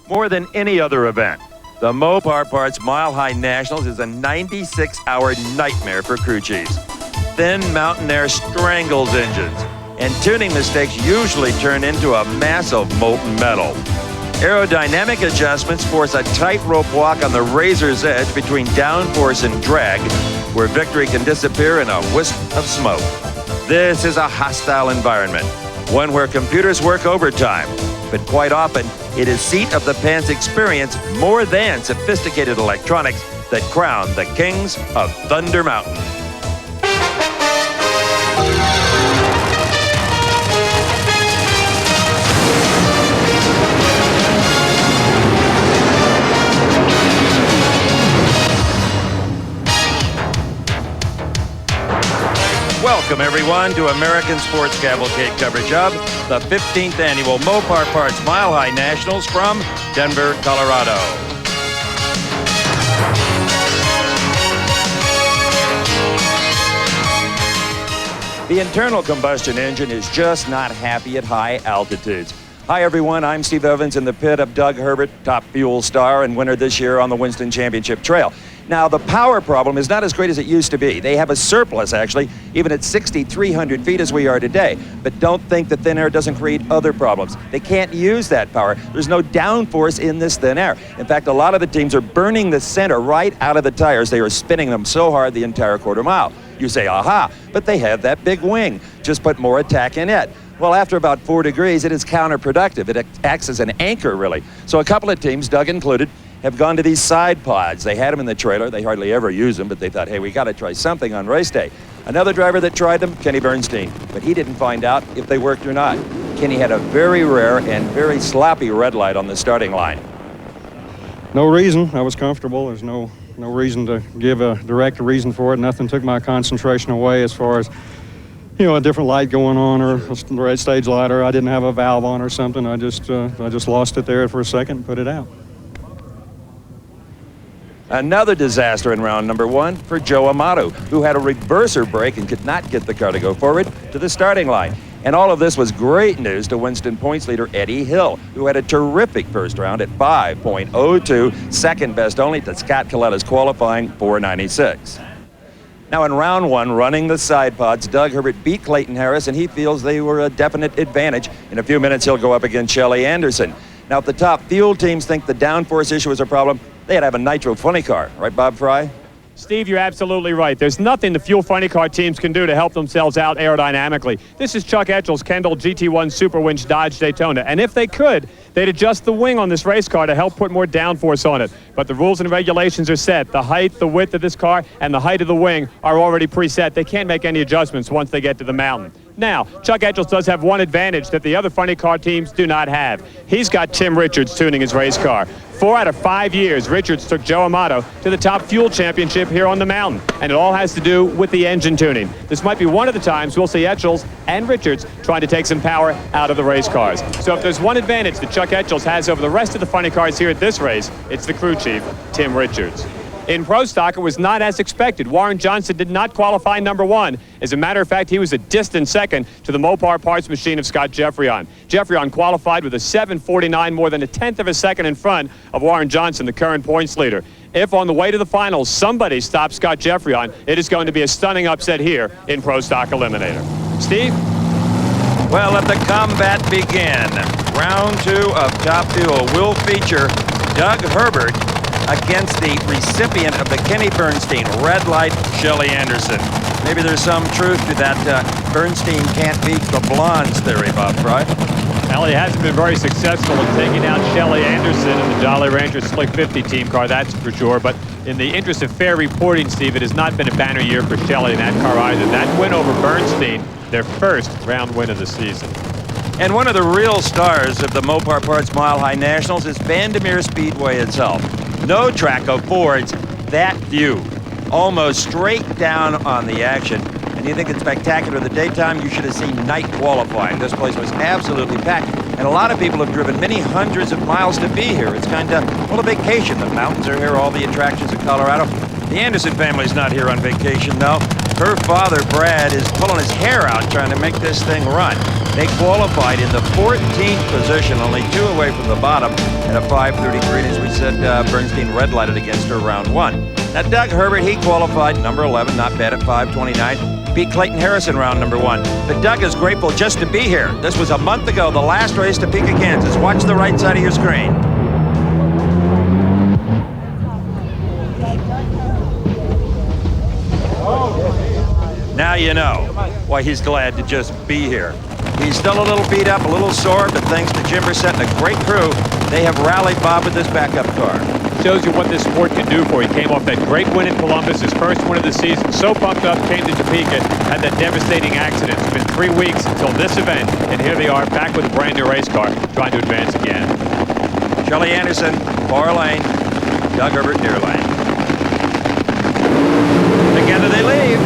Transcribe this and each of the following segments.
more than any other event. The Mopar Parts Mile High Nationals is a 96-hour nightmare for crew chiefs. Thin mountain air strangles engines, and tuning mistakes usually turn into a mass of molten metal. Aerodynamic adjustments force a tightrope walk on the razor's edge between downforce and drag, where victory can disappear in a wisp of smoke. This is a hostile environment, one where computers work overtime, but quite often it is seat-of-the-pants experience more than sophisticated electronics that crown the kings of Thunder Mountain. Welcome, everyone, to American Sports Cavalcade coverage of the 15th Annual Mopar Parts Mile High Nationals from Denver, Colorado. The internal combustion engine is just not happy at high altitudes. Hi, everyone. I'm Steve Evans in the pit of Doug Herbert, top fuel star and winner this year on the Winston Championship Trail. Now, the power problem is not as great as it used to be. They have a surplus, actually, even at 6,300 feet as we are today. But don't think that thin air doesn't create other problems. They can't use that power. There's no downforce in this thin air. In fact, a lot of the teams are burning the center right out of the tires. They are spinning them so hard the entire quarter mile. You say, aha, but they have that big wing. Just put more attack in it. Well, after about 4 degrees, it is counterproductive. It acts as an anchor, really. So a couple of teams, Doug included, have gone to these side pods. They had them in the trailer. They hardly ever use them, but they thought, hey, we got to try something on race day. Another driver that tried them, Kenny Bernstein, but he didn't find out if they worked or not. Kenny had a very rare and very sloppy red light on the starting line. No reason. I was comfortable. There's no reason to give a direct reason for it. Nothing took my concentration away as far as, you know, a different light going on or a red stage light, or I didn't have a valve on or something. I just lost it there for a second and put it out. Another disaster in round number 1 for Joe Amato, who had a reverser brake and could not get the car to go forward to the starting line. And all of this was great news to Winston points leader Eddie Hill, who had a terrific first round at 5.02, second best only to Scott Coletta's qualifying 4.96. Now in round 1, running the side pods, Doug Herbert beat Clayton Harris, and he feels they were a definite advantage. In a few minutes, he'll go up against Shelly Anderson. Now, if the top fuel teams think the downforce issue is a problem, they had to have a nitro funny car. Right, Bob Fry? Steve, you're absolutely right. There's nothing the fuel funny car teams can do to help themselves out aerodynamically. This is Chuck Etchell's Kendall GT1 Super Winch Dodge Daytona, and if they could, they'd adjust the wing on this race car to help put more downforce on it. But the rules and regulations are set. The height, the width of this car, and the height of the wing are already preset. They can't make any adjustments once they get to the mountain. Now, Chuck Etchell does have one advantage that the other funny car teams do not have. He's got Tim Richards tuning his race car. 4 out of 5 years, Richards took Joe Amato to the top fuel championship here on the mountain, and it all has to do with the engine tuning. This might be one of the times we'll see Etchell and Richards trying to take some power out of the race cars. So if there's one advantage that Chuck Etchell has over the rest of the funny cars here at this race, it's the crew chief, Tim Richards. In Pro Stock, it was not as expected. Warren Johnson did not qualify number 1. As a matter of fact, he was a distant second to the Mopar parts machine of Scott Jeffreyon. Jeffreyon qualified with a 7:49, more than a tenth of a second in front of Warren Johnson, the current points leader. If on the way to the finals somebody stops Scott Jeffreyon, it is going to be a stunning upset here in Pro Stock Eliminator. Steve? Well, let the combat begin. Round 2 of Top Fuel will feature Doug Herbert against the recipient of the Kenny Bernstein red light, Shelly Anderson. Maybe there's some truth to that Bernstein can't beat the blondes theory, Bob Fry. Well, he hasn't been very successful in taking out Shelly Anderson in the Jolly Rancher Slick 50 team car, that's for sure. But in the interest of fair reporting, Steve, it has not been a banner year for Shelly in that car either. That win over Bernstein, their first round win of the season. And one of the real stars of the Mopar Parts Mile High Nationals is Bandimere Speedway itself. No track affords that view, almost straight down on the action. And you think it's spectacular in the daytime, you should have seen night qualifying. This place was absolutely packed. And a lot of people have driven many hundreds of miles to be here. It's kind of, well, a vacation. The mountains are here, all the attractions of Colorado. The Anderson family's not here on vacation, though. Her father, Brad, is pulling his hair out trying to make this thing run. They qualified in the 14th position, only 2 away from the bottom at a 5:30 green. As we said, Bernstein red-lighted against her round 1. Now, Doug Herbert, he qualified number 11, not bad at 5:29. Beat Clayton Harrison round number 1. But Doug is grateful just to be here. This was a month ago, the last race to Topeka, Kansas. Watch the right side of your screen. Now you know why he's glad to just be here. He's still a little beat up, a little sore, but thanks to Jim Brissett and a great crew, they have rallied Bob with this backup car. Shows you what this sport can do for you. He came off that great win in Columbus, his first win of the season. So pumped up, came to Topeka, had that devastating accident. It's been 3 weeks until this event, and here they are back with a brand new race car, trying to advance again. Shelly Anderson, far lane. Doug Herbert, near lane. Together they leave.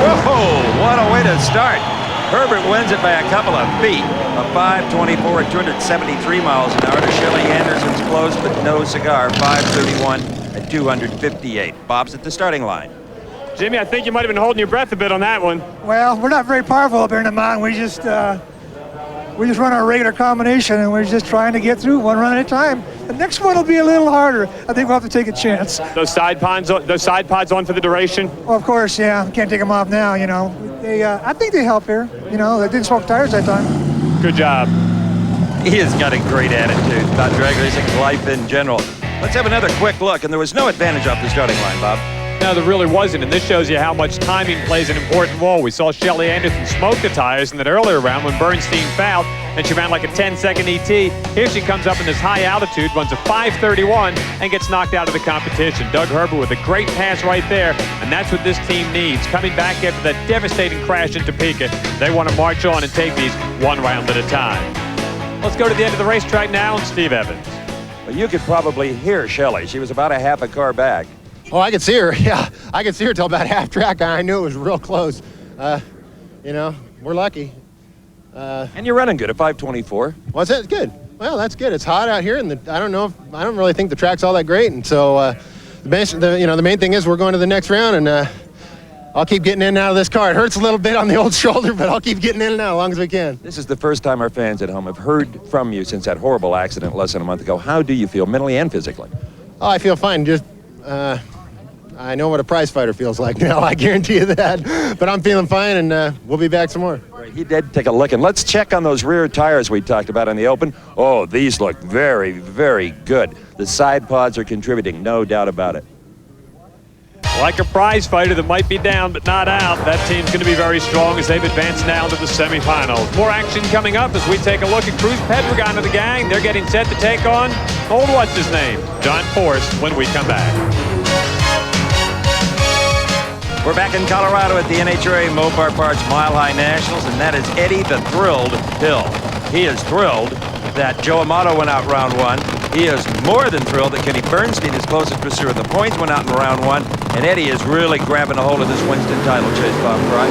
Whoa, what a way to start. Herbert wins it by a couple of feet. A 5:24 at 273 miles an hour to Shelly Anderson's close but no cigar, 5:31 at 258. Bob's at the starting line. Jimmy, I think you might have been holding your breath a bit on that one. Well, we're not very powerful up here in the mountain. We just run our regular combination, and we're just trying to get through one run at a time. The next one will be a little harder. I think we'll have to take a chance. Those side pods on for the duration? Well, of course, yeah. Can't take them off now, you know. I think they help here. You know, they didn't smoke tires that time. Good job. He has got a great attitude about drag racing, life in general. Let's have another quick look, and there was no advantage off the starting line, Bob. No, there really wasn't, and this shows you how much timing plays an important role. We saw Shelly Anderson smoke the tires in that earlier round when Bernstein fouled, and she ran like a 10-second ET. Here she comes up in this high altitude, runs a 5:31, and gets knocked out of the competition. Doug Herbert with a great pass right there, and that's what this team needs. Coming back after that devastating crash in Topeka, they want to march on and take these one round at a time. Let's go to the end of the racetrack now, and Steve Evans. Well, you could probably hear Shelly. She was about a half a car back. Oh, I could see her. Yeah, I could see her till about half track. I knew it was real close. You know, we're lucky. And you're running good at 5:24. Was it good? Well, that's good. It's hot out here, and I don't really think the track's all that great. And so, the main thing is we're going to the next round, and I'll keep getting in and out of this car. It hurts a little bit on the old shoulder, but I'll keep getting in and out as long as we can. This is the first time our fans at home have heard from you since that horrible accident less than a month ago. How do you feel mentally and physically? Oh, I feel fine. Just, I know what a prize fighter feels like now. I guarantee you that. But I'm feeling fine, and we'll be back some more. He did take a look, and let's check on those rear tires we talked about in the open. Oh, these look very, very good. The side pods are contributing, no doubt about it. Like a prize fighter that might be down but not out, that team's going to be very strong as they've advanced now to the semifinals. More action coming up as we take a look at Cruz Pedregon of the gang. They're getting set to take on what's his name? John Force when we come back. We're back in Colorado at the NHRA Mopar Parts Mile High Nationals, and that is Eddie the Thrilled Hill. He is thrilled that Joe Amato went out round 1. He is more than thrilled that Kenny Bernstein, his closest pursuer of the points, went out in round 1. And Eddie is really grabbing a hold of this Winston title chase, Bob Fry.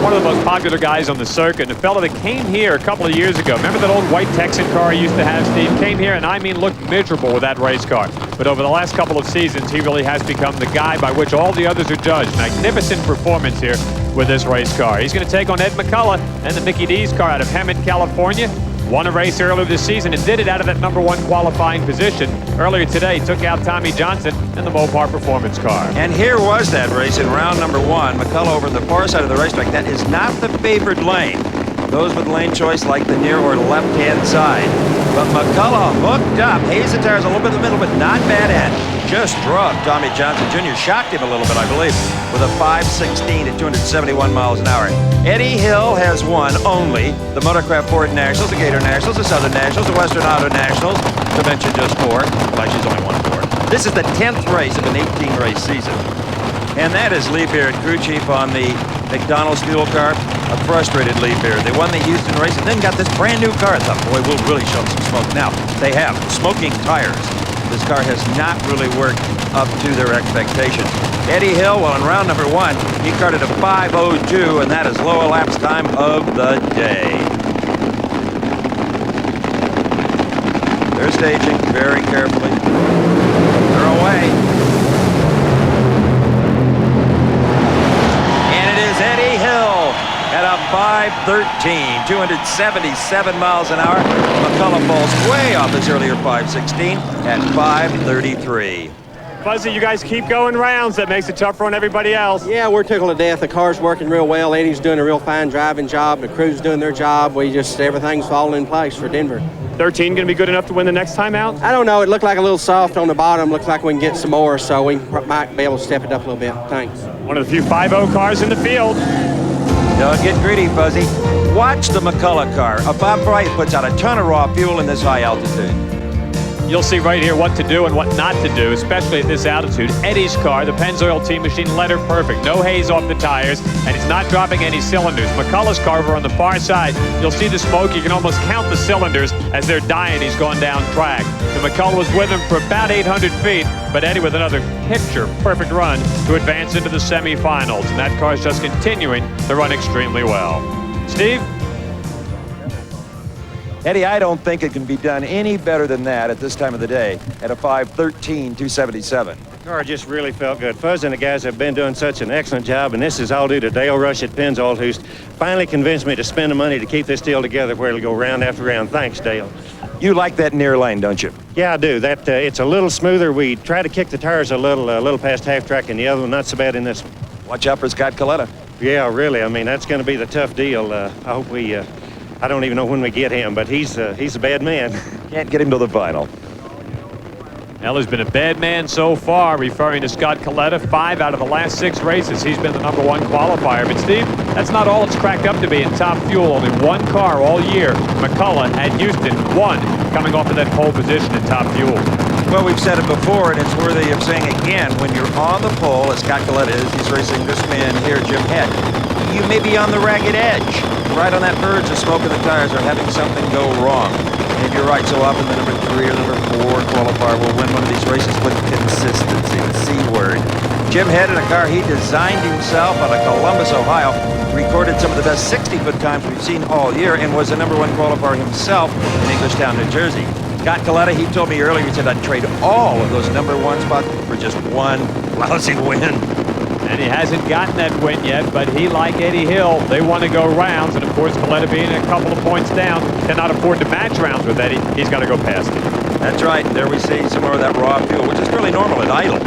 One of the most popular guys on the circuit, and a fellow that came here a couple of years ago. Remember that old white Texan car he used to have, Steve? Came here and looked miserable with that race car. But over the last couple of seasons, he really has become the guy by which all the others are judged. Magnificent performance here with this race car. He's going to take on Ed Mccullough and the Mickey D's car out of Hemet, California. Won a race earlier this season and did it out of that number 1 qualifying position. Earlier today, took out Tommy Johnson and the Mopar performance car. And here was that race in round number 1. Mccullough over the far side of the racetrack. That is not the favored lane. Those with lane choice like the near or left-hand side. But Mccullough hooked up. Hazed the tires a little bit in the middle, but not bad at. Just drugged Tommy Johnson Jr. Shocked him a little bit, I believe, with a 5:16 at 271 miles an hour. Eddie Hill has won only the Motorcraft Ford Nationals, the Gator Nationals, the Southern Nationals, the Western Auto Nationals, to mention just 4. Well, she's only won 4. This is the 10th race of an 18-race season. And that is Lee Beard, crew chief on the McDonald's fuel car. A frustrated Lee Beard. They won the Houston race and then got this brand new car. I thought, boy, we'll really show them some smoke. Now, they have smoking tires. This car has not really worked up to their expectations. Eddie Hill, well, in round number 1, he carted a 5:02, and that is low elapsed time of the day. They're staging very carefully. They're away. a 5:13, 277 miles an hour. McCullough falls way off his earlier 5:16 at 5:33. Fuzzy, you guys keep going rounds. That makes it tougher on everybody else. Yeah, we're tickled to death. The car's working real well. Eddie's doing a real fine driving job. The crew's doing their job. Everything's falling in place for Denver. 13 going to be good enough to win the next time out? I don't know. It looked like a little soft on the bottom. Looks like we can get some more, so we might be able to step it up a little bit. Thanks. One of the few 5.0 cars in the field. Don't get greedy, Fuzzy. Watch the McCullough car. Bob Bright puts out a ton of raw fuel in this high altitude. You'll see right here what to do and what not to do, especially at this altitude. Eddie's car, the Pennzoil team machine, led her perfect. No haze off the tires, and he's not dropping any cylinders. McCullough's car over on the far side, you'll see the smoke. You can almost count the cylinders as they're dying. He's gone down track. The McCullough was with him for about 800 feet, but Eddie with another picture-perfect run to advance into the semifinals. And that car's just continuing to run extremely well. Steve? Eddie, I don't think it can be done any better than that at this time of the day at a 5:13, 277. The car just really felt good. Fuzz and the guys have been doing such an excellent job, and this is all due to Dale Rush at Pennzoil, who's finally convinced me to spend the money to keep this deal together where it'll go round after round. Thanks, Dale. You like that near lane, don't you? Yeah, I do. That it's a little smoother. We try to kick the tires a little past half track in the other one. Not so bad in this one. Watch out for Scott Coletta. Yeah, really. I mean, that's going to be the tough deal. I hope we... I don't even know when we get him, but he's a bad man. Can't get him to the final. Eller's been a bad man so far, referring to Scott Coletta. 5 out of the last 6 races, he's been the #1 qualifier. But Steve, that's not all it's cracked up to be in Top Fuel. Only one car all year. Mccullough at Houston, 1, coming off of that pole position in Top Fuel. Well, we've said it before, and it's worthy of saying again. When you're on the pole, as Scott Coletta is, he's racing this man here, Jim Head. You may be on the ragged edge, right on that verge of smoking the tires or having something go wrong. And you're right, so often the #3 or #4 qualifier will win one of these races with consistency, the C word. Jim Head in a car he designed himself out of Columbus, Ohio, recorded some of the best 60-foot times we've seen all year and was the #1 qualifier himself in Englishtown, New Jersey. Scott Coletta, he told me earlier, he said I'd trade all of those #1 spots for just one lousy win. And he hasn't gotten that win yet, but he, like Eddie Hill, they want to go rounds. And, of course, Coletta being a couple of points down, cannot afford to match rounds with Eddie. He's got to go past him. That's right. And there we see some more of that raw fuel, which is really normal at idle.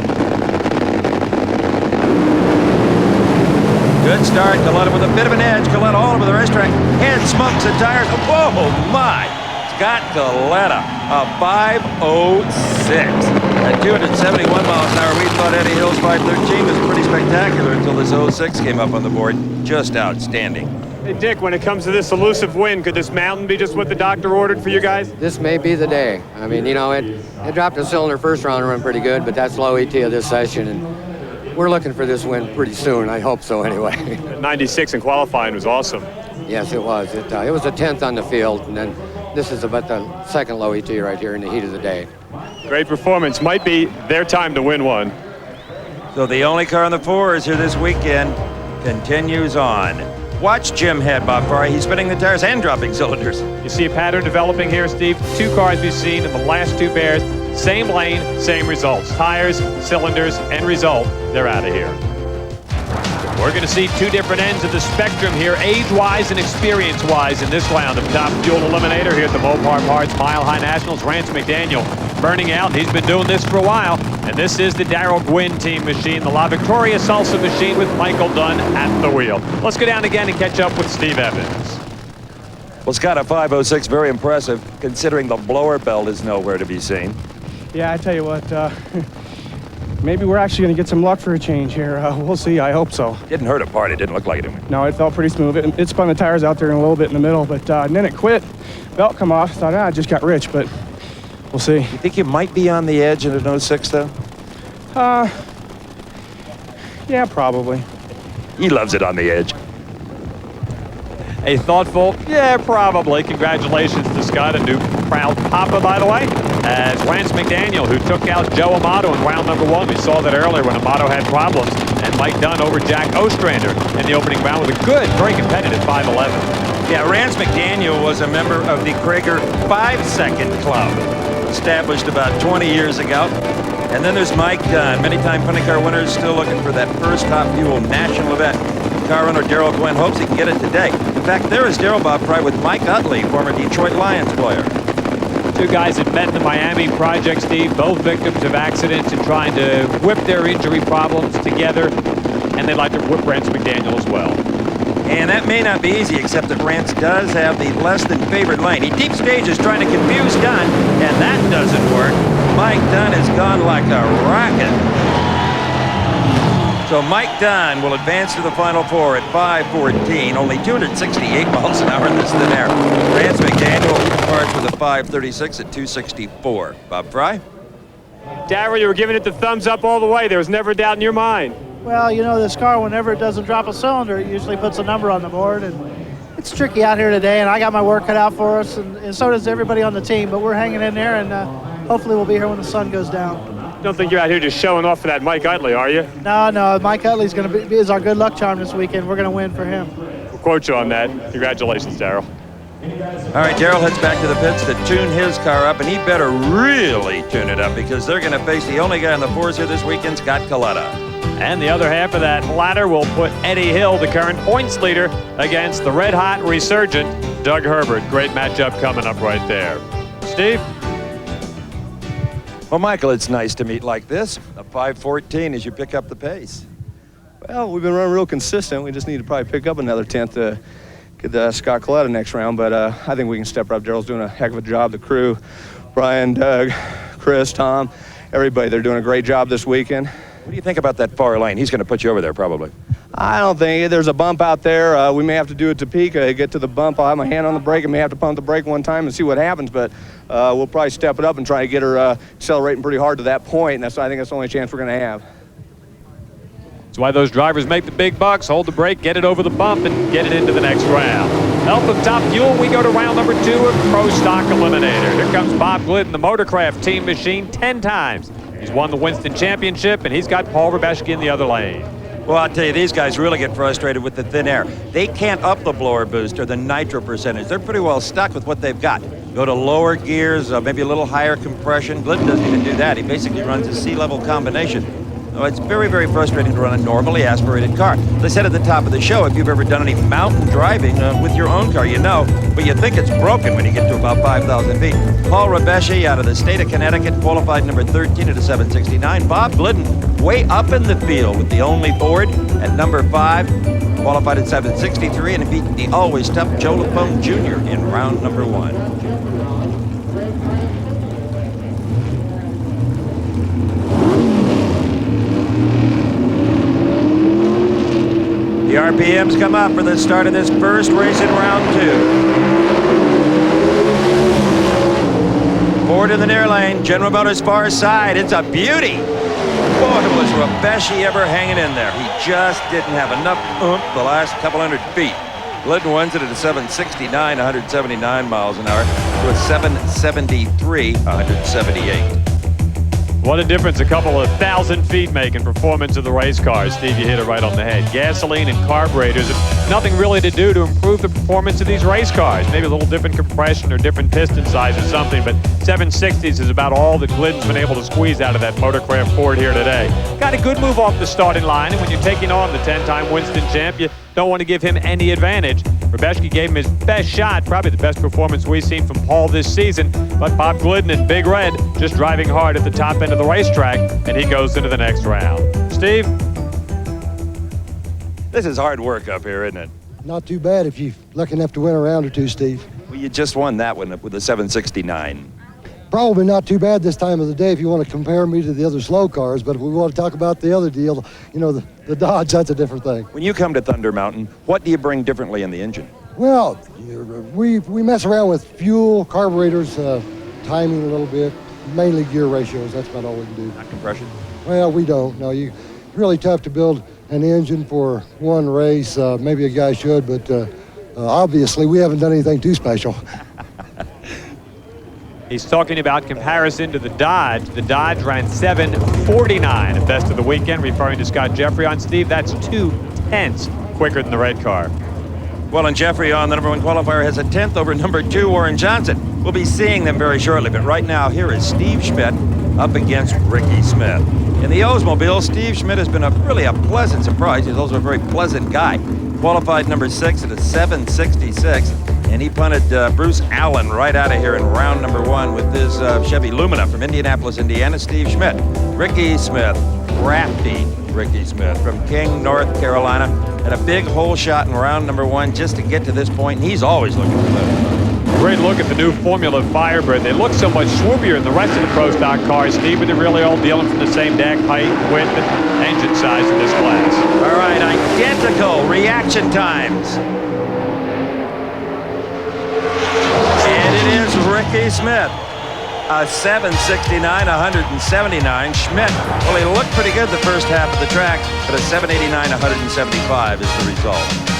Good start. Coletta with a bit of an edge. Coletta all over the racetrack. Head smokes the tires. Oh, my. Scott Coletta, a 5:06. At 271 miles an hour, we thought Eddie Hill's 5:13 was pretty spectacular until this 06 came up on the board. Just outstanding. Hey, Dick, when it comes to this elusive win, could this mountain be just what the doctor ordered for you guys? This may be the day. I mean, you know, it dropped a cylinder first round and run pretty good, but that's low ET of this session, and we're looking for this win pretty soon. I hope so, anyway. 96 in qualifying was awesome. Yes, it was. It was a 10th on the field, and then this is about the second low ET right here in the heat of the day. Great performance. Might be their time to win one. So the only car on the 4s here this weekend continues on. Watch Jim Head, Bob Ferrari. He's spinning the tires and dropping cylinders. You see a pattern developing here, Steve. 2 cars we've seen in the last 2 pairs. Same lane, same results. Tires, cylinders, end result, they're out of here. We're going to see 2 different ends of the spectrum here, age-wise and experience-wise, in this round of Top Fuel Eliminator here at the Mopar Parts Mile High Nationals. Rance McDaniel burning out. He's been doing this for a while. And this is the Darrell Gwynn team machine, the La Victoria Salsa machine with Michael Dunn at the wheel. Let's go down again and catch up with Steve Evans. Well, Scott, a 5:06, very impressive, considering the blower belt is nowhere to be seen. Yeah, I tell you what, maybe we're actually going to get some luck for a change here. We'll see. I hope so. Didn't hurt a part. It didn't look like it. No, it felt pretty smooth. It spun the tires out there in a little bit in the middle, but and then it quit. Belt come off. Thought, I just got rich, but we'll see. You think you might be on the edge in an 06, though? Yeah, probably. He loves it on the edge. A thoughtful, yeah, probably. Congratulations to Scott, a new proud papa, by the way, as Rance McDaniel, who took out Joe Amato in round #1. We saw that earlier when Amato had problems, and Mike Dunn over Jack Ostrander in the opening round with a good, very competitive 5:11. Yeah, Rance McDaniel was a member of the Krager 5-Second Club, established about 20 years ago. And then there's Mike Dunn, many-time funny car winner, still looking for that first Top Fuel national event. car owner Darrell Gwynn hopes he can get it today. In fact, there is Darrell Bob Fry with Mike Utley, former Detroit Lions player. Two guys that met in the Miami project, Steve, both victims of accidents and trying to whip their injury problems together. And they'd like to whip Rance McDaniel as well. And that may not be easy, except that Rance does have the less than favored lane. He deep stages trying to confuse Dunn, and that doesn't work. Mike Dunn has gone like a rocket. So Mike Dunn will advance to the Final Four at 5:14, only 268 miles an hour in this thin air. Rance McDaniel departs with a 5:36 at 264. Bob Fry? Darrell, you were giving it the thumbs up all the way. There was never a doubt in your mind. Well, you know, this car, whenever it doesn't drop a cylinder, it usually puts a number on the board. And it's tricky out here today, and I got my work cut out for us, and so does everybody on the team. But we're hanging in there, and hopefully we'll be here when the sun goes down. Don't think you're out here just showing off for that Mike Utley, are you? No, Mike Utley's going to be is our good luck charm this weekend. We're going to win for him. We'll quote you on that. Congratulations, Darrell. All right, Darrell heads back to the pits to tune his car up, and he better really tune it up because they're going to face the only guy on the fours here this weekend, Scott Mccullough. And the other half of that ladder will put Eddie Hill, the current points leader, against the red-hot resurgent Doug Herbert. Great matchup coming up right there. Steve? Well, Michael, it's nice to meet like this. A 5:14 as you pick up the pace. Well, we've been running real consistent. We just need to probably pick up another tenth to get Scott Mccullough next round. But I think we can step up. Darrell's doing a heck of a job. The crew, Brian, Doug, Chris, Tom, everybody, they're doing a great job this weekend. What do you think about that far lane? He's going to put you over there probably. I don't think there's a bump out there. We may have to do it to peak, get to the bump. I'll have my hand on the brake and may have to pump the brake one time and see what happens. But we'll probably step it up and try to get her accelerating pretty hard to that point. And I think that's the only chance we're going to have. That's why those drivers make the big bucks. Hold the brake, get it over the bump, and get it into the next round. Help of Top Fuel, we go to round number 2 of Pro Stock Eliminator. Here comes Bob Glidden, the Motorcraft team machine, 10 times. He's won the Winston Championship, and he's got Paul Rebeshki in the other lane. Well, I'll tell you, these guys really get frustrated with the thin air. They can't up the blower boost or the nitro percentage. They're pretty well stuck with what they've got. Go to lower gears, maybe a little higher compression. Glidden doesn't even do that. He basically runs a C-level combination. So it's very, very frustrating to run a normally aspirated car. As I said at the top of the show, if you've ever done any mountain driving with your own car, you know, but you think it's broken when you get to about 5,000 feet. Paul Rebeshki out of the state of Connecticut, qualified number 13 at a 769. Bob Glidden way up in the field with the only Ford at number 5, qualified at 763, and beat the always tough Joe LaPone Jr. in round number 1. The RPMs come up for the start of this first race in round 2. Ford in the near lane, General Motors far side. It's a beauty. Boy, was Rebeshki ever hanging in there. He just didn't have enough oomph the last couple hundred feet. Glidden wins it at a 769, 179 miles an hour to a 773, 178. What a difference a couple of 1,000 feet make in performance of the race cars. Steve, you hit it right on the head. Gasoline and carburetors have nothing really to do to improve the performance of these race cars. Maybe a little different compression or different piston size or something, but 760s is about all that Glidden's been able to squeeze out of that Motorcraft Ford here today. Got a good move off the starting line, and when you're taking on the 10-time Winston champ, you don't want to give him any advantage. Rebeshki gave him his best shot, probably the best performance we've seen from Paul this season. But Bob Glidden in Big Red just driving hard at the top end of the racetrack, and he goes into the next round. Steve? This is hard work up here, isn't it? Not too bad if you're lucky enough to win a round or two, Steve. Well, you just won that one with a 769. Probably not too bad this time of the day if you want to compare me to the other slow cars, but if we want to talk about the other deal, you know, the Dodge, that's a different thing. When you come to Thunder Mountain, what do you bring differently in the engine? Well, we mess around with fuel, carburetors, timing a little bit, mainly gear ratios. That's about all we can do. Not compression? Well, we don't. No, it's really tough to build an engine for one race. Maybe a guy should, but obviously we haven't done anything too special. He's talking about comparison to the Dodge. The Dodge ran 7:49 at best of the weekend, referring to Scott Jeffrey on Steve. That's 2/10 quicker than the red car. Well, and Jeffrey on the number 1 qualifier has a 10th over number 2, Warren Johnson. We'll be seeing them very shortly, but right now here is Steve Schmidt up against Ricky Smith. In the Oldsmobile, Steve Schmidt has been really a pleasant surprise. He's also a very pleasant guy. Qualified number 6 at a 766, and he punted Bruce Allen right out of here in round number 1 with his Chevy Lumina from Indianapolis, Indiana. Steve Schmidt. Ricky Smith, crafty Ricky Smith from King, North Carolina, had a big hole shot in round number 1 just to get to this point, and he's always looking for that. Great look at the new Formula Firebird. They look so much swoopier than the rest of the Pro Stock cars, Steve, but they're really all dealing from the same deck height, width, and engine size in this class. All right, identical reaction times. And it is Ricky Smith. A 769, 179. Schmidt, well, he looked pretty good the first half of the track, but a 789, 175 is the result.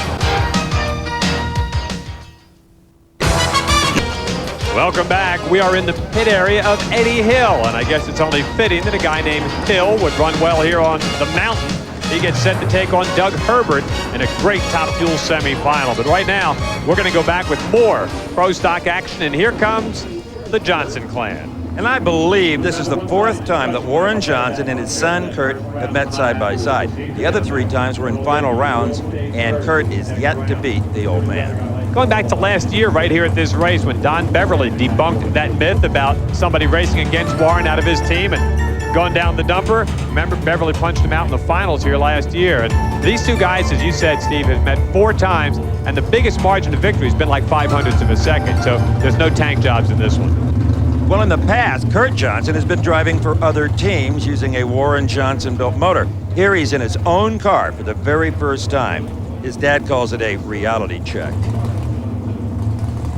Welcome back. We are in the pit area of Eddie Hill, and I guess it's only fitting that a guy named Hill would run well here on the mountain. He gets set to take on Doug Herbert in a great Top Fuel semifinal. But right now, we're going to go back with more Pro Stock action, and here comes the Johnson clan. And I believe this is the 4th time that Warren Johnson and his son Kurt have met side by side. The other 3 times were in final rounds, and Kurt is yet to beat the old man. Going back to last year right here at this race when Don Beverly debunked that myth about somebody racing against Warren out of his team and going down the dumper. Remember, Beverly punched him out in the finals here last year. And these 2 guys, as you said, Steve, have met 4 times, and the biggest margin of victory has been like 0.05 of a second. So there's no tank jobs in this one. Well, in the past, Kurt Johnson has been driving for other teams using a Warren Johnson-built motor. Here he's in his own car for the very first time. His dad calls it a reality check.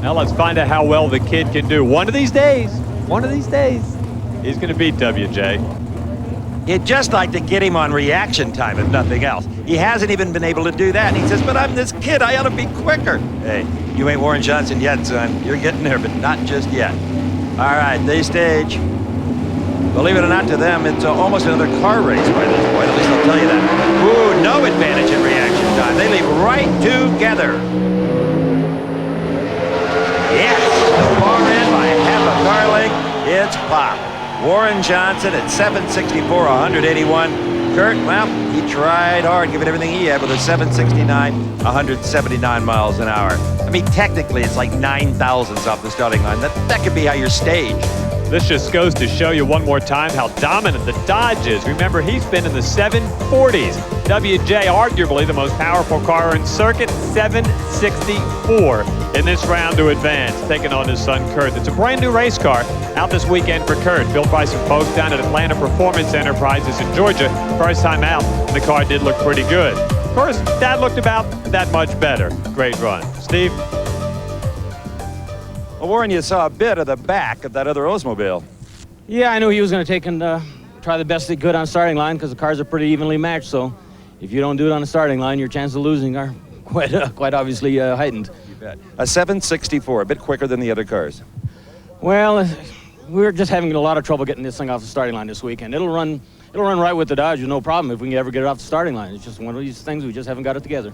Now let's find out how well the kid can do. One of these days, he's going to beat WJ. You'd just like to get him on reaction time, if nothing else. He hasn't even been able to do that. And he says, but I'm this kid, I ought to be quicker. Hey, you ain't Warren Johnson yet, son. You're getting there, but not just yet. All right, they stage. Believe it or not, to them, it's almost another car race by this point. At least I'll tell you that. Ooh, no advantage in reaction time. They leave right together. Yes, the far end by half a car length. It's pop. Warren Johnson at 764, 181. Kurt, well, he tried hard, giving everything he had with a 769, 179 miles an hour. I mean, technically, it's like 9 thousandths off the starting line. That could be how you're staged. This just goes to show you one more time how dominant the Dodge is. Remember, he's been in the 740s. WJ, arguably the most powerful car in circuit, 764 in this round to advance, taking on his son Kurt. It's a brand new race car out this weekend for Kurt, built by some folks down at Atlanta Performance Enterprises in Georgia. First time out, and the car did look pretty good. Of course, Dad looked about that much better. Great run. Steve? Well, Warren, you saw a bit of the back of that other Oldsmobile. Yeah, I knew he was going to take and try the best he could on starting line because the cars are pretty evenly matched. So if you don't do it on the starting line, your chances of losing are quite obviously heightened. You bet. A 764, a bit quicker than the other cars. Well, we're just having a lot of trouble getting this thing off the starting line this weekend. It'll run right with the Dodge with no problem if we can ever get it off the starting line. It's just one of these things we just haven't got it together.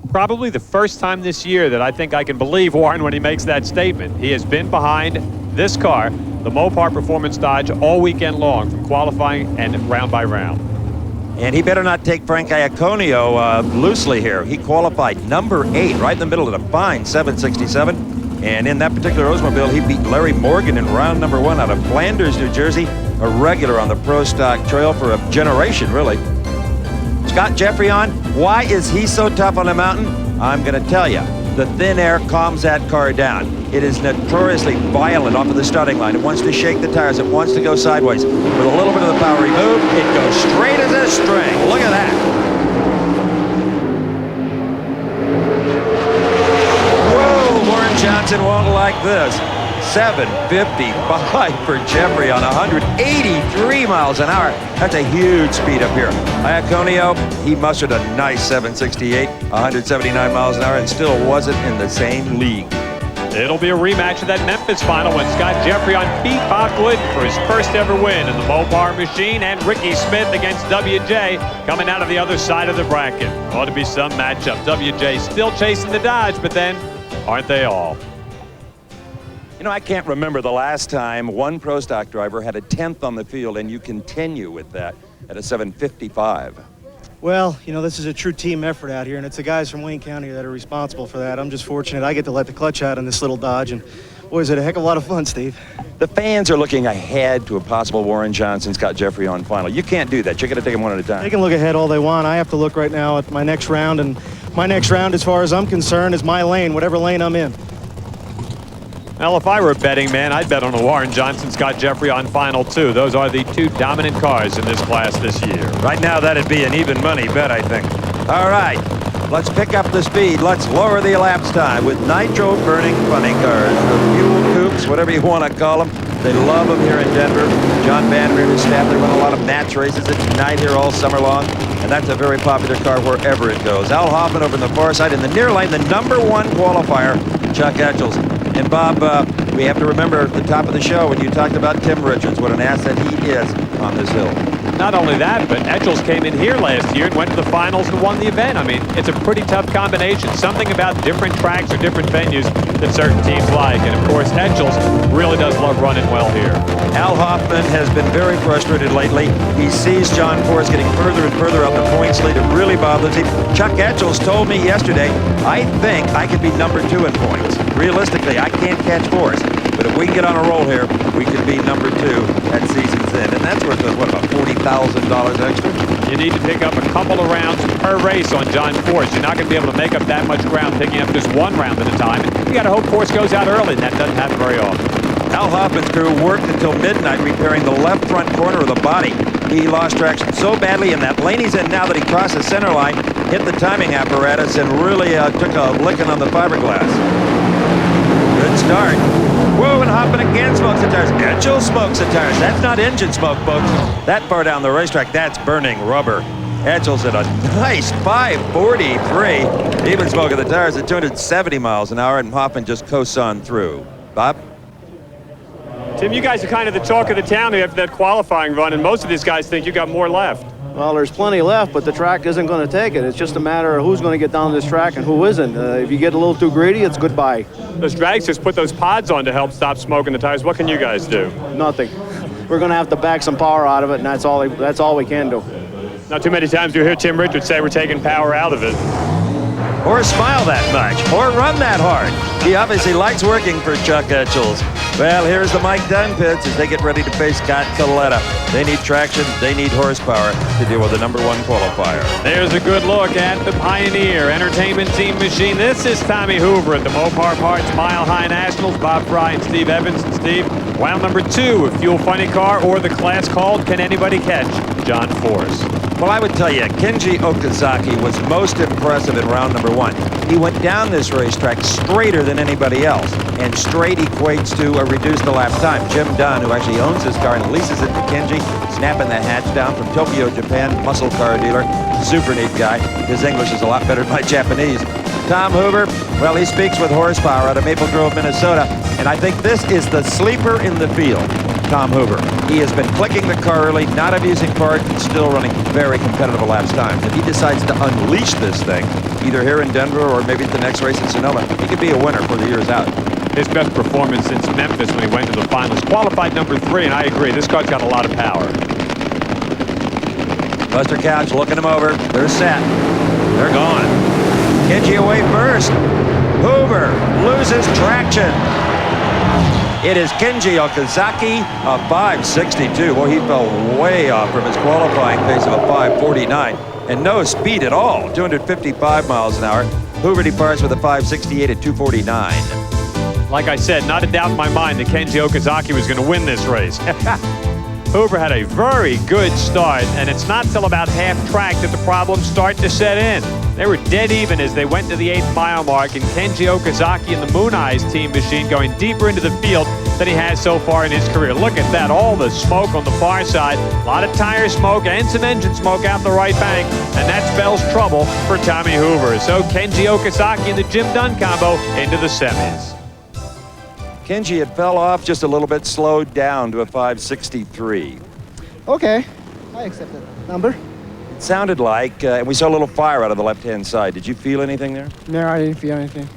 Probably the first time this year that I think I can believe Warren when he makes that statement. He has been behind this car, the Mopar Performance Dodge, all weekend long, from qualifying and round by round. And he better not take Frank Iaconio loosely here. He qualified number 8, right in the middle of the fine 767. And in that particular Oldsmobile, he beat Larry Morgan in round number 1 out of Flanders, New Jersey, a regular on the Pro Stock trail for a generation, really. Scott Jeffrey on. Why is he so tough on the mountain? I'm going to tell you. The thin air calms that car down. It is notoriously violent off of the starting line. It wants to shake the tires. It wants to go sideways. With a little bit of the power removed, it goes straight as a string. Look at that. Whoa, Warren Johnson won't like this. 755 for Jeffrey on 183 miles an hour. That's a huge speed up here. Iaconio, he mustered a nice 768, 179 miles an hour, and still wasn't in the same league. It'll be a rematch of that Memphis final when Scott Jeffrey beat Bob Glidden for his first ever win in the Mopar machine, and Ricky Smith against WJ coming out of the other side of the bracket. Ought to be some matchup. WJ still chasing the Dodge, but then aren't they all? You know, I can't remember the last time one pro stock driver had a 10th on the field, and you continue with that at a 7:55. Well, you know, this is a true team effort out here, and it's the guys from Wayne County that are responsible for that. I'm just fortunate I get to let the clutch out in this little Dodge, and boy, is it a heck of a lot of fun, Steve. The fans are looking ahead to a possible Warren Johnson, Scott Jeffrey on final. You can't do that. You're going to take them one at a time. They can look ahead all they want. I have to look right now at my next round, and my next round, as far as I'm concerned, is my lane, whatever lane I'm in. Well, if I were a betting man, I'd bet on a Warren Johnson, Scott Jeffrey on final two. Those are the two dominant cars in this class this year. Right now, that'd be an even money bet, I think. All right, let's pick up the speed. Let's lower the elapsed time with nitro-burning funny cars, the fuel coupes, whatever you want to call them. They love them here in Denver. John Bandimere and his staff, they run a lot of match races at night here all summer long, and that's a very popular car wherever it goes. Al Hoffman over in the far side in the near lane, the #1 qualifier, Chuck Etchels. And Bob, we have to remember at the top of the show when you talked about Tim Richards, what an asset he is on this hill. Not only that, but Etchels came in here last year and went to the finals and won the event. I mean, it's a pretty tough combination. Something about different tracks or different venues that certain teams like. And, of course, Etchels really does love running well here. Al Hoffman has been very frustrated lately. He sees John Force getting further and further up the points lead. It really bothers him. Chuck Etchels told me yesterday, I think I could be #2 in points. Realistically, I can't catch Force. But if we can get on a roll here, we could be #2 at season's end. And that's worth, what, about $40,000 extra? You need to pick up a couple of rounds per race on John Force. You're not going to be able to make up that much ground picking up just one round at a time. You got to hope Force goes out early, and that doesn't happen very often. Al Hoffman's crew worked until midnight repairing the left front corner of the body. He lost traction so badly in that lane he's in now that he crossed the center line, hit the timing apparatus, and really took a licking on the fiberglass. Good start. Whoa, and Hoffman again smokes the tires. Etchels smokes the tires. That's not engine smoke, folks. That far down the racetrack, that's burning rubber. Etchels at a nice 543. Even smoking the tires at 270 miles an hour, and Hoffman just coasts on through. Bob? Tim, you guys are kind of the talk of the town here after that qualifying run, and most of these guys think you got more left. Well, there's plenty left, but the track isn't going to take it. It's just a matter of who's going to get down this track and who isn't. If you get a little too greedy, it's goodbye. Those dragsters put those pods on to help stop smoking the tires. What can you guys do? Nothing. We're going to have to back some power out of it, and that's all we can do. Not too many times do you hear Tim Richards say we're taking power out of it. Or smile that much, or run that hard. He obviously likes working for Chuck Etchels. Well, here's the Mike Dunn pits as they get ready to face Scott Coletta. They need traction, they need horsepower to deal with the #1 qualifier. There's a good look at the Pioneer Entertainment Team Machine. This is Tommy Hoover at the Mopar Parts Mile High Nationals. Bob Fry and Steve Evans. And Steve, round #2 of Fuel Funny Car, or the class called Can Anybody Catch? John Force. Well, I would tell you, Kenji Okazaki was most impressive in round #1. He went down this racetrack straighter than anybody else, and straight equates to a reduced elapsed time. Jim Dunn, who actually owns this car and leases it to Kenji, snapping the hatch down from Tokyo, Japan, muscle car dealer, super neat guy. His English is a lot better than my Japanese. Tom Hoover, well, he speaks with horsepower out of Maple Grove, Minnesota, and I think this is the sleeper in the field. Tom Hoover. He has been clicking the car early, not abusing parts, and still running very competitive elapsed times. If he decides to unleash this thing, either here in Denver or maybe at the next race in Sonoma, he could be a winner for the years out. His best performance since Memphis when he went to the finals. Qualified #3, and I agree, this car's got a lot of power. Buster Couch looking him over. They're set. They're gone. Kenji away first. Hoover loses traction. It is Kenji Okazaki, a 562. Well, he fell way off from his qualifying pace of a 549 and no speed at all, 255 miles an hour. Hoover departs with a 568 at 249. Like I said, not a doubt in my mind that Kenji Okazaki was going to win this race. Hoover had a very good start, and it's not till about half track that the problems start to set in. They were dead even as they went to the 8th mile mark, and Kenji Okazaki and the Moon Eyes Team Machine going deeper into the field than he has so far in his career. Look at that, all the smoke on the far side, a lot of tire smoke and some engine smoke out the right bank, and that spells trouble for Tommy Hoover. So Kenji Okazaki and the Jim Dunn combo into the semis. Kenji had fell off just a little bit, slowed down to a 563. Okay, I accept that number. It sounded like, and we saw a little fire out of the left-hand side. Did you feel anything there? No, I didn't feel anything.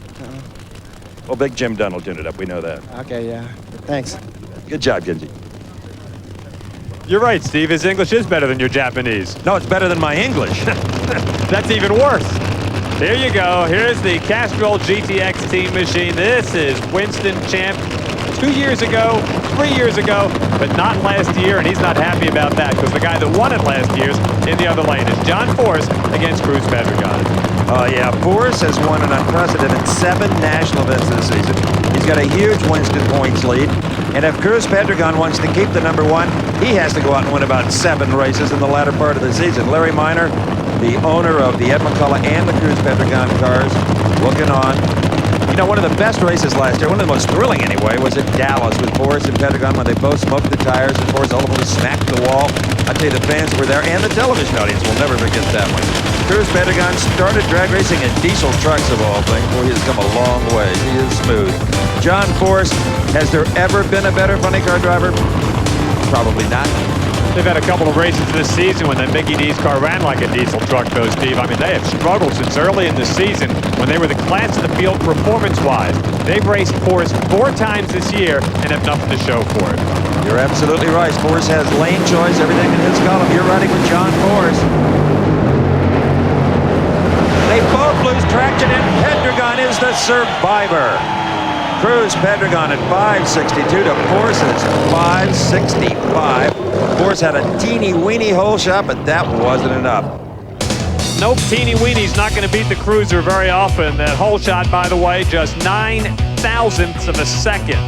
Well, Big Jim Dunn will tune it up. We know that. Okay, yeah. Thanks. Good job, Genji. You're right, Steve. His English is better than your Japanese. No, it's better than my English. That's even worse. Here you go. Here's the Castrol GTX team machine. This is Winston Champ 2 years ago, 3 years ago, but not last year, and he's not happy about that because the guy that won it last year's in the other lane is John Force against Cruz Pedregon. Oh, yeah. Force has won an unprecedented 7 national events this season. He's got a huge Winston points lead. And if Cruz Pedregon wants to keep the number 1, he has to go out and win about 7 races in the latter part of the season. Larry Minor, the owner of the Ed McCullough and the Cruz Pedregon cars, looking on. You know, one of the best races last year, one of the most thrilling anyway, was at Dallas with Forrest and Pedregon when they both smoked the tires and Forrest ultimately smacked the wall. I tell you, the fans were there and the television audience will never forget that one. Cruz Pedregon started drag racing in diesel trucks of all things. Boy, he has come a long way. He is smooth. John Forrest, has there ever been a better funny car driver? Probably not. They've had a couple of races this season when that Mickey D's car ran like a diesel truck, though, Steve. I mean, they have struggled since early in the season when they were the class of the field performance-wise. They've raced Forrest 4 times this year and have nothing to show for it. You're absolutely right. Forrest has lane choice, everything in his column. You're riding with John Forrest. They both lose traction, and Pedregon is the survivor. Cruz Pedregon at 562 to Force's 565. Force had a teeny-weeny hole shot, but that wasn't enough. Nope, teeny-weeny's not going to beat the Cruiser very often. That hole shot, by the way, just 9/1000ths of a second.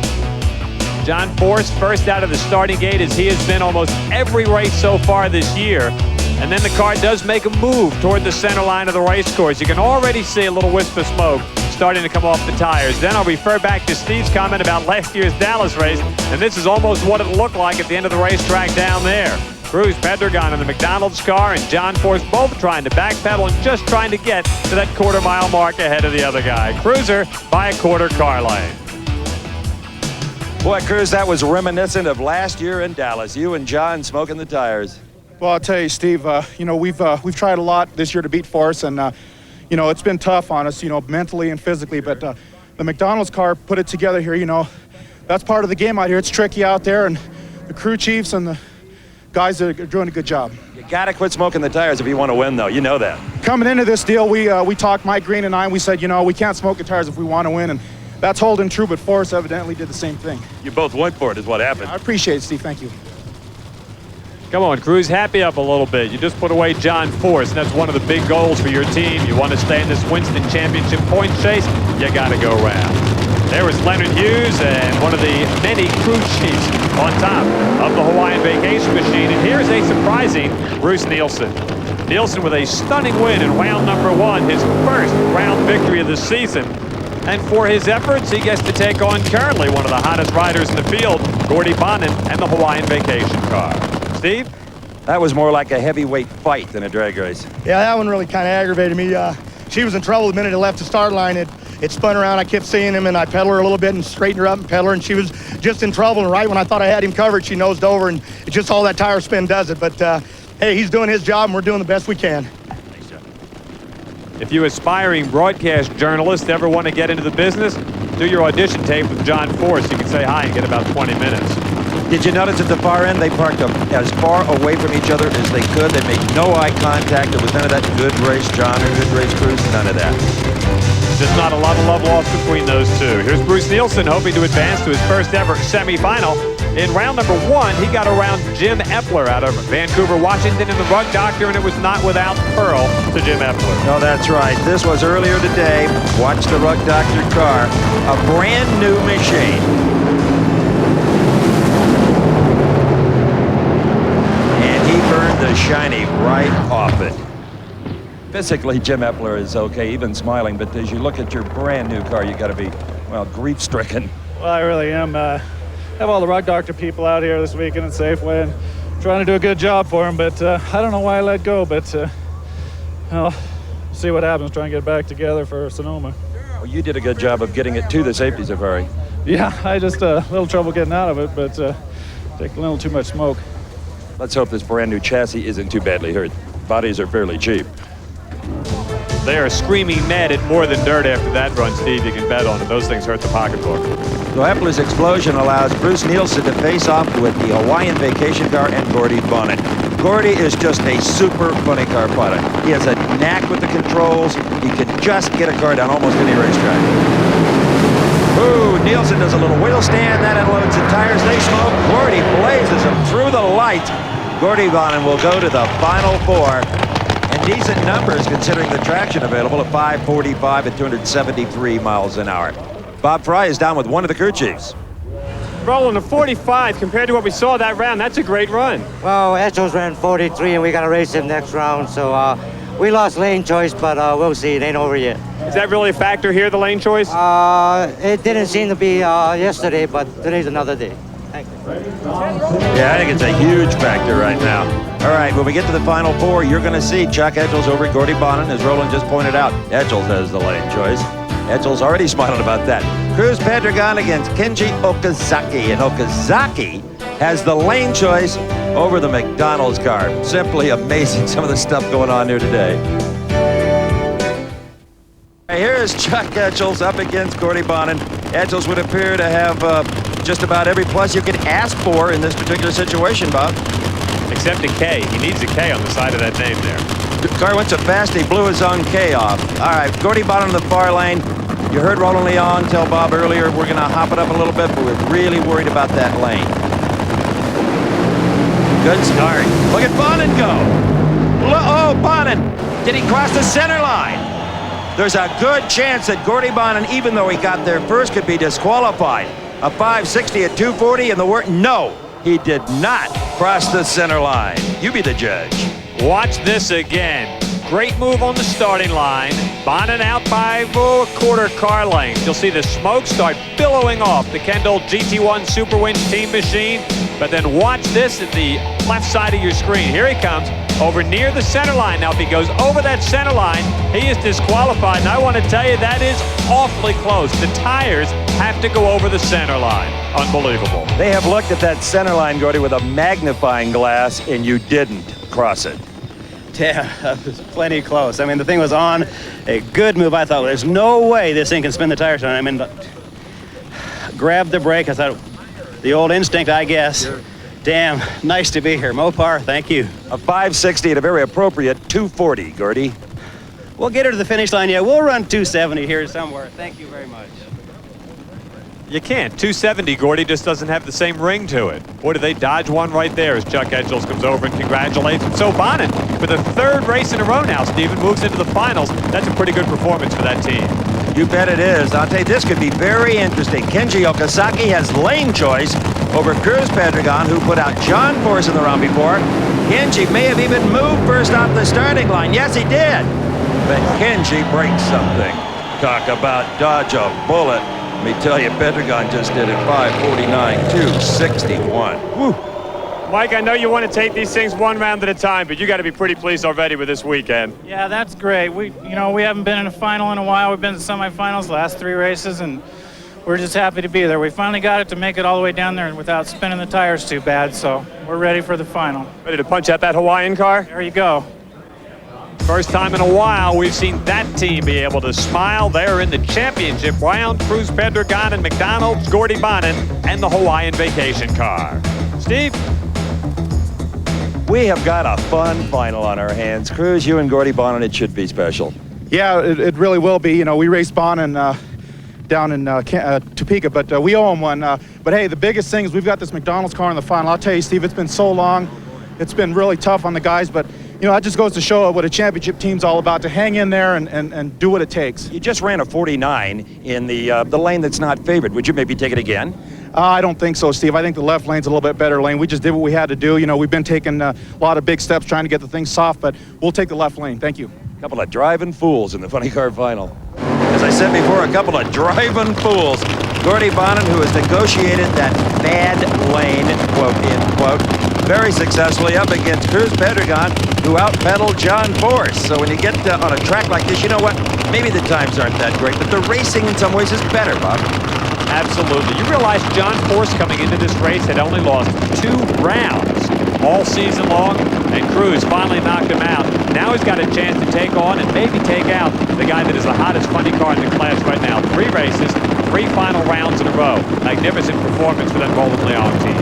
John Force first out of the starting gate as he has been almost every race so far this year. And then the car does make a move toward the center line of the race course. You can already see a little wisp of smoke starting to come off the tires. Then I'll refer back to Steve's comment about last year's Dallas race, and this is almost what it looked like at the end of the racetrack down there. Cruz Pedregon in the McDonald's car and John Force both trying to backpedal and just trying to get to that quarter-mile mark ahead of the other guy. Cruiser by a quarter car lane. Boy, Cruz, that was reminiscent of last year in Dallas. You and John smoking the tires. Well, I'll tell you, Steve, you know, we've tried a lot this year to beat Force, and you know, it's been tough on us, you know, mentally and physically, but the McDonald's car put it together here, you know. That's part of the game out here. It's tricky out there, and the crew chiefs and the guys are doing a good job. You got to quit smoking the tires if you want to win, though. You know that. Coming into this deal, we talked, Mike Green and I, and we said, you know, we can't smoke the tires if we want to win, and that's holding true, but Force evidently did the same thing. You both went for it is what happened. I appreciate it, Steve. Thank you. Come on, Cruz, happy up a little bit. You just put away John Force, and that's one of the big goals for your team. You want to stay in this Winston Championship points chase, you got to go round. There was Leonard Hughes and one of the many crew chiefs on top of the Hawaiian Vacation machine. And here's a surprising Bruce Nielsen. Nielsen with a stunning win in round number 1, his first round victory of the season. And for his efforts, he gets to take on currently one of the hottest riders in the field, Gordy Bonin and the Hawaiian Vacation car. Steve? That was more like a heavyweight fight than a drag race. Yeah, that one really kind of aggravated me. She was in trouble the minute it left the start line. It spun around. I kept seeing him, and I pedaled her a little bit and straightened her up and pedaled her, and she was just in trouble. And right when I thought I had him covered, she nosed over, and it's just all that tire spin does it. But, hey, he's doing his job, and we're doing the best we can. Thanks, John. If you aspiring broadcast journalists ever want to get into the business, do your audition tape with John Force. You can say hi and get about 20 minutes. Did you notice at the far end, they parked them as far away from each other as they could. They made no eye contact. There was none of that good race, John, or good race, Cruz. None of that. Just not a lot of level off between those two. Here's Bruce Nielsen hoping to advance to his first ever semifinal. In round number 1, he got around Jim Epler out of Vancouver, Washington in the Rug Doctor, and it was not without Pearl to Jim Epler. No, that's right. This was earlier today. Watch the Rug Doctor car. A brand new machine. And he burned the shiny right off it. Physically, Jim Epler is okay, even smiling, but as you look at your brand new car, you got to be, well, grief-stricken. Well, I really am. Have all the Rug Doctor people out here this weekend at Safeway and trying to do a good job for them, but I don't know why I let go, but well, see what happens, try and get back together for Sonoma. Well, you did a good job of getting it to the safety safari. Yeah, I just a little trouble getting out of it, but take a little too much smoke. Let's hope this brand new chassis isn't too badly hurt. Bodies are fairly cheap. They are screaming mad at more than dirt after that run, Steve. You can bet on it. Those things hurt the pocketbook. So Hepler's explosion allows Bruce Nielsen to face off with the Hawaiian vacation car and Gordy Bonnet. Gordy is just a super funny car pilot. He has a knack with the controls. He can just get a car down almost any racetrack. Ooh, Nielsen does a little wheel stand. That unloads the tires. They smoke. Gordy blazes them through the light. Gordy Bonnet will go to the final four. And decent numbers considering the traction available at 545 at 273 miles an hour. Bob Fry is down with one of the crew chiefs. Rolling a 45 compared to what we saw that round. That's a great run. Well, Etchels ran 43 and we got to race him next round. So we lost lane choice, but we'll see. It ain't over yet. Is that really a factor here, the lane choice? It didn't seem to be yesterday, but today's another day. Thank you. Yeah, I think it's a huge factor right now. All right, when we get to the final four, you're going to see Chuck Etchels over Gordy Bonnet. As Roland just pointed out, Etchels has the lane choice. Etchels already smiled about that. Cruz Pedregon against Kenji Okazaki. And Okazaki has the lane choice over the McDonald's car. Simply amazing, some of the stuff going on here today. Here is Chuck Etchels up against Gordy Bonnet. Etchels would appear to have just about every plus you could ask for in this particular situation, Bob. Except a K. He needs a K on the side of that name there. The car went so fast he blew his own K off. All right, Gordy Bonnet in the far lane. You heard Roland Leon tell Bob earlier we're going to hop it up a little bit, but we're really worried about that lane. Good start. Look at Bonnet go. Oh, Bonnet. Did he cross the center line? There's a good chance that Gordy Bonnet, even though he got there first, could be disqualified. A 560 at 240 in the work. No, he did not cross the center line. You be the judge. Watch this again. Great move on the starting line. Bonnet out by a quarter car length. You'll see the smoke start billowing off the Kendall GT1 Super Winch team machine. But then watch this at the left side of your screen. Here he comes over near the center line. Now, if he goes over that center line, he is disqualified. And I want to tell you, that is awfully close. The tires have to go over the center line. Unbelievable. They have looked at that center line, Gordy, with a magnifying glass, and you didn't cross it. Yeah, that was plenty close. I mean, the thing was on a good move. I thought, well, there's no way this thing can spin the tires on. I mean, grabbed the brake. I thought, the old instinct, I guess. Sure. Damn, nice to be here. Mopar, thank you. A 560 at a very appropriate 240, Gordy. We'll get her to the finish line. Yeah, we'll run 270 here somewhere. Thank you very much. You can't. 270, Gordy, just doesn't have the same ring to it. Boy, did they dodge one right there as Chuck Etchels comes over and congratulates him. So Bonnet, for the third race in a row now, Stephen, moves into the finals. That's a pretty good performance for that team. You bet it is. I'll tell you, this could be very interesting. Kenji Okazaki has lane choice over Cruz Pedregon, who put out John Force in the round before. Kenji may have even moved first off the starting line. Yes, he did. But Kenji breaks something. Talk about dodge a bullet. Let me tell you, Pedregon just did it. 549, 261. Woo. Mike, I know you want to take these things one round at a time, but you got to be pretty pleased already with this weekend. Yeah, that's great. We haven't been in a final in a while. We've been in semifinals the last 3 races, and we're just happy to be there. We finally got it to make it all the way down there without spinning the tires too bad, so we're ready for the final. Ready to punch out that Hawaiian car? There you go. First time in a while we've seen that team be able to smile. They're in the championship round. Cruz Pedregon and McDonald's, Gordy Bonnet, and the Hawaiian vacation car. Steve? We have got a fun final on our hands. Cruz, you and Gordy Bonnet, it should be special. Yeah, it really will be. You know, we raced Bonnet down in Topeka, but we owe him one. But hey, the biggest thing is we've got this McDonald's car in the final. I'll tell you, Steve, it's been so long. It's been really tough on the guys, but you know, that just goes to show what a championship team's all about, to hang in there and do what it takes. You just ran a 49 in the lane that's not favored. Would you maybe take it again? I don't think so, Steve. I think the left lane's a little bit better lane. We just did what we had to do. You know, we've been taking a lot of big steps trying to get the thing soft, but we'll take the left lane. Thank you. A couple of driving fools in the funny car final. As I said before, a couple of driving fools. Gordy Bonnet, who has negotiated that bad lane, quote, end quote, very successfully up against Cruz Pedregon, who out-pedaled John Force. So when you get on a track like this, you know what? Maybe the times aren't that great, but the racing in some ways is better, Bob. Absolutely. You realize John Force coming into this race had only lost 2 rounds. all season long, and Cruz finally knocked him out. Now he's got a chance to take on and maybe take out the guy that is the hottest funny car in the class right now. 3 races, 3 final rounds in a row. Magnificent performance for that Roland Leong team.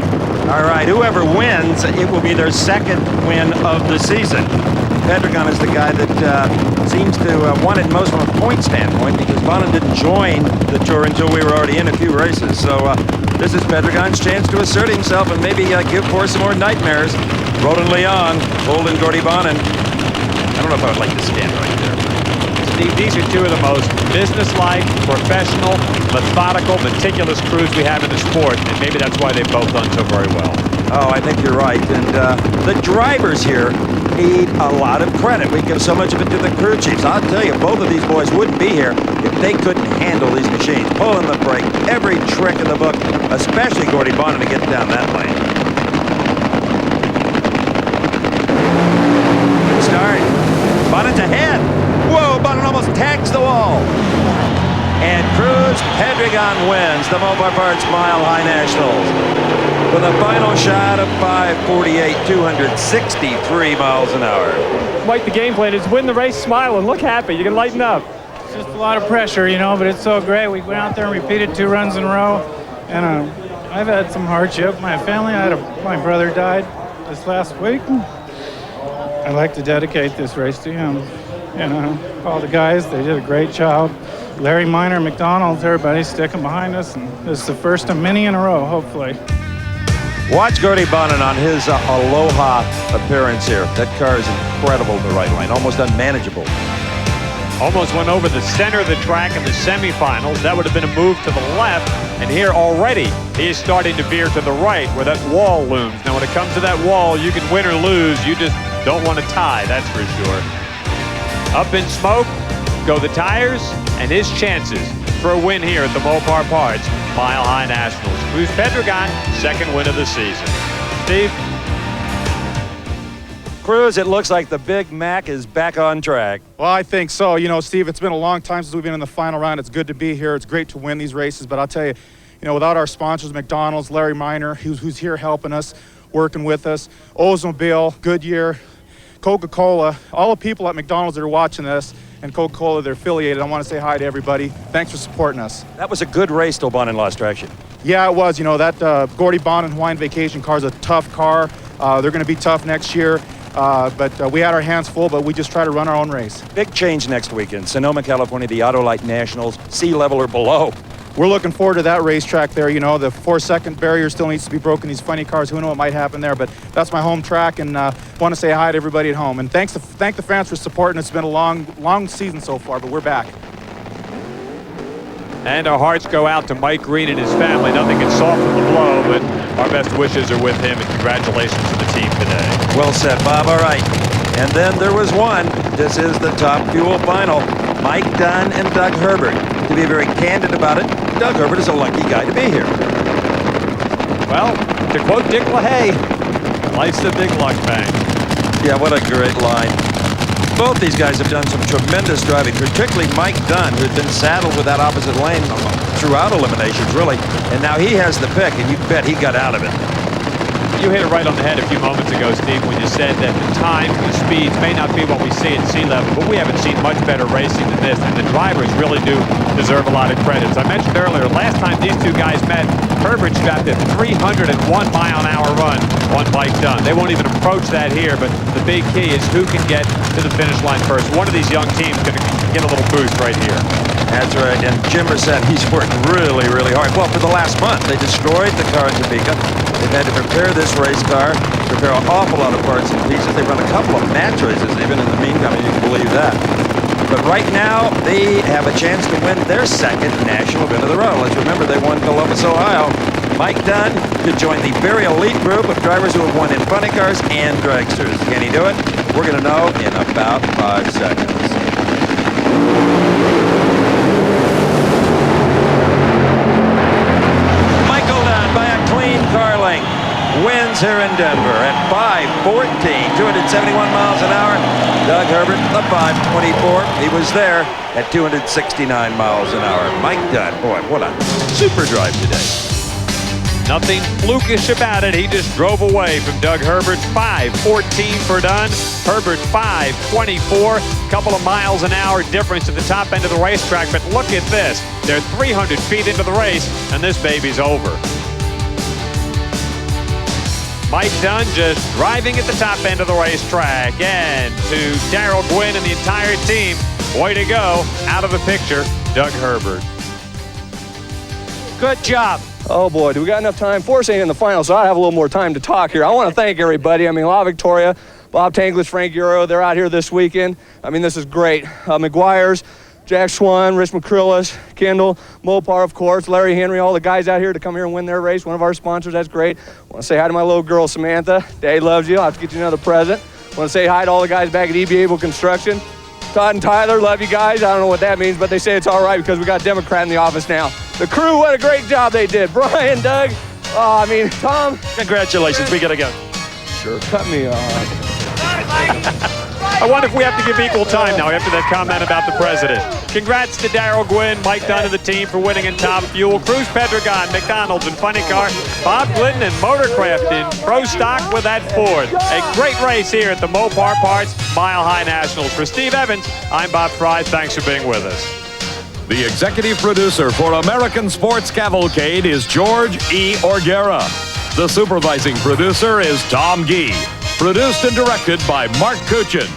All right, whoever wins, it will be their second win of the season. Pedregon is the guy that seems to want it most from a point standpoint, because Bonin didn't join the Tour until we were already in a few races. So this is Pedregon's chance to assert himself and maybe give Force some more nightmares. Roland Leong holding Gordy Bonin. I don't know if I would like to stand right there. Steve, these are 2 of the most businesslike, professional, methodical, meticulous crews we have in the sport, and maybe that's why they've both done so very well. Oh, I think you're right. And the drivers here need a lot of credit. We give so much of it to the crew chiefs. I'll tell you, both of these boys wouldn't be here if they couldn't handle these machines. Pulling the brake, every trick in the book, especially Gordy Bonin to get down that lane. Good start. Bonin's ahead. Whoa, Bonin almost tags the wall. And Cruz Pedregon wins the Mopar Parts Mile High Nationals with a final shot of 5:48, 263 miles an hour. Mike, the game plan is win the race, smile, and look happy. You can lighten up. It's just a lot of pressure, you know, but it's so great. We went out there and repeated 2 runs in a row, and I've had some hardship. My family, my brother died this last week. I'd like to dedicate this race to him. You know, all the guys, they did a great job. Larry Miner, McDonald's, everybody sticking behind us, and this is the first of many in a row, hopefully. Watch Gordy Bonin on his Aloha appearance here. That car is incredible in the right lane, almost unmanageable. Almost went over the center of the track in the semifinals. That would have been a move to the left, and here already he is starting to veer to the right where that wall looms. Now when it comes to that wall, you can win or lose. You just don't want to tie, that's for sure. Up in smoke go the tires and his chances for a win here at the Mopar Parts Mile High Nationals. Cruz Pedregon, second win of the season. Steve? Cruz, it looks like the Big Mac is back on track. Well, I think so. You know, Steve, it's been a long time since we've been in the final round. It's good to be here. It's great to win these races. But I'll tell you, without our sponsors, McDonald's, Larry Miner, who's here helping us, working with us, Oldsmobile, Goodyear, Coca-Cola, all the people at McDonald's that are watching this, and Coca-Cola, they're affiliated. I want to say hi to everybody. Thanks for supporting us. That was a good race till Bonin lost traction. Yeah, it was. That Gordy Bonin Hawaiian Vacation car is a tough car. They're going to be tough next year. But we had our hands full, but we just try to run our own race. Big change next weekend. Sonoma, California, the Autolite Nationals, sea level or below. We're looking forward to that racetrack there. The 4-second barrier still needs to be broken. These funny cars, who knows what might happen there, but that's my home track, and want to say hi to everybody at home. And thank the fans for supporting. It's been a long season so far, but we're back. And our hearts go out to Mike Green and his family. Nothing can soften the blow, but our best wishes are with him, and congratulations to the team today. Well said, Bob. All right. And then there was one. This is the Top Fuel final. Mike Dunn and Doug Herbert. To be very candid about it, Doug Herbert is a lucky guy to be here. Well, to quote Dick LaHaye, life's a big luck bank. Yeah, what a great line. Both these guys have done some tremendous driving, particularly Mike Dunn, who'd been saddled with that opposite lane throughout eliminations, really. And now he has the pick, and you bet he got out of it. You hit it right on the head a few moments ago, Steve, when you said that the times, the speeds may not be what we see at sea level, but we haven't seen much better racing than this, and the drivers really do deserve a lot of credit. As I mentioned earlier, last time these two guys met, Herbert strapped a 301-mile-an-hour run on Mike Dunn. They won't even approach that here, but the big key is who can get to the finish line first. One of these young teams going to get a little boost right here. That's right, and Jimmer said he's worked really, really hard. Well, for the last month, they destroyed the car in Topeka. They've had to prepare this race car, prepare an awful lot of parts and pieces. They've run a couple of match races even in the meantime, and you can believe that. But right now, they have a chance to win their second national event of the row. Let's remember, they won Columbus, Ohio. Mike Dunn could join the very elite group of drivers who have won in funny cars and dragsters. Can he do it? We're going to know in about 5 seconds. Car length wins here in Denver at 5:14, 271 miles an hour. Doug Herbert, the 5:24. He was there at 269 miles an hour. Mike Dunn, boy, what a super drive today. Nothing flukish about it. He just drove away from Doug Herbert. 5:14 for Dunn. Herbert 5:24. Couple of miles an hour difference at the top end of the racetrack. But look at this. They're 300 feet into the race, and this baby's over. Mike Dunn just driving at the top end of the racetrack. And to Darrell Gwynn and the entire team, way to go. Out of the picture, Doug Herbert. Good job. Oh boy, do we got enough time? Force ain't in the final, so I have a little more time to talk here. I want to thank everybody. I mean, La Victoria, Bob Tankless, Frank Euro, they're out here this weekend. I mean, this is great. McGuire's, Jack Swan, Rich McCullough, Kendall, Mopar, of course, Larry Henry, all the guys out here to come here and win their race. One of our sponsors, that's great. I want to say hi to my little girl, Samantha. Daddy loves you. I'll have to get you another present. I want to say hi to all the guys back at EB Able Construction. Todd and Tyler, love you guys. I don't know what that means, but they say it's all right because we got a Democrat in the office now. The crew, what a great job they did. Brian, Doug, I mean, Tom. Congratulations, we gotta go. Sure, cut me off. I wonder if we have to give equal time now after that comment about the president. Congrats to Darrell Gwynn, Mike Dunn and the team for winning in Top Fuel. Cruz Pedregon, McDonald's and Funny Car. Bob Glidden and Motorcraft in Pro Stock with that Ford. A great race here at the Mopar Parts Mile High Nationals. For Steve Evans, I'm Bob Fry. Thanks for being with us. The executive producer for American Sports Cavalcade is George E. Orgera. The supervising producer is Tom Gee. Produced and directed by Mark Kuchin.